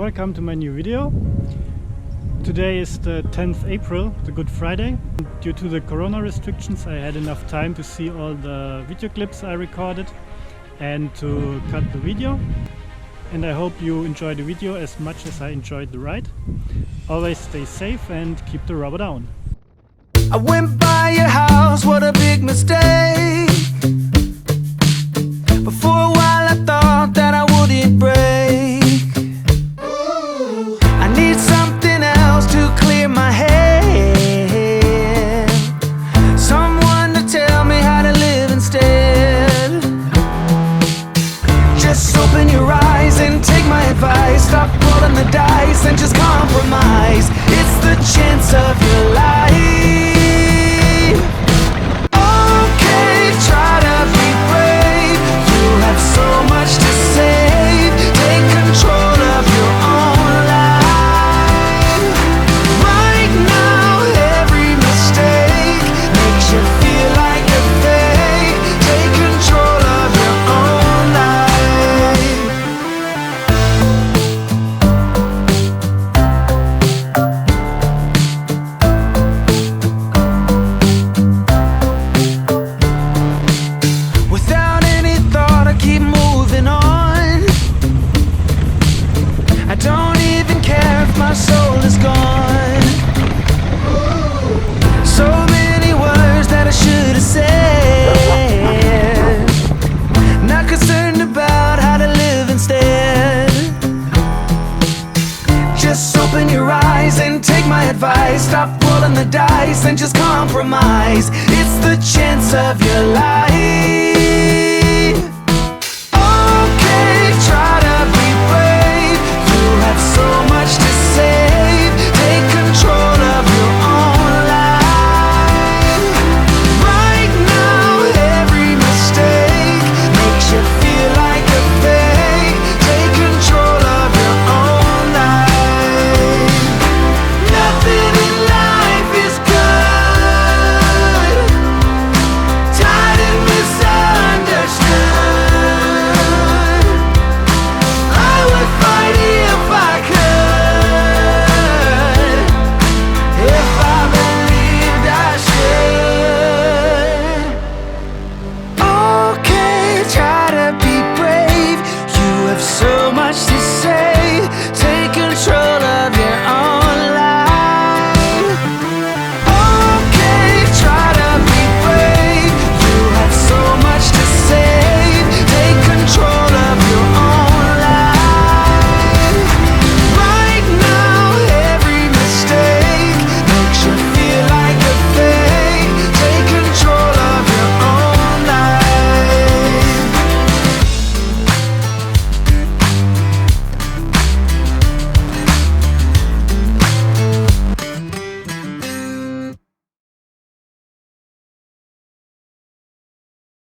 welcome to my new video. Today is the 10th April, the Good Friday. Due to the corona restrictions I had enough time to see all the video clips I recorded and to cut the video. And I hope you enjoy the video as much as I enjoyed the ride. Always stay safe and keep the rubber down. I went by your house, what a big mistake. But for a while I thought that I wouldn't break. I need something else to clear my head. Someone to tell me how to live instead. Just open your eyes and take my advice. Stop rolling the dice and just compromise. It's the chance of your life. Open your eyes and take my advice. Stop rolling the dice and just compromise. It's the chance of your life.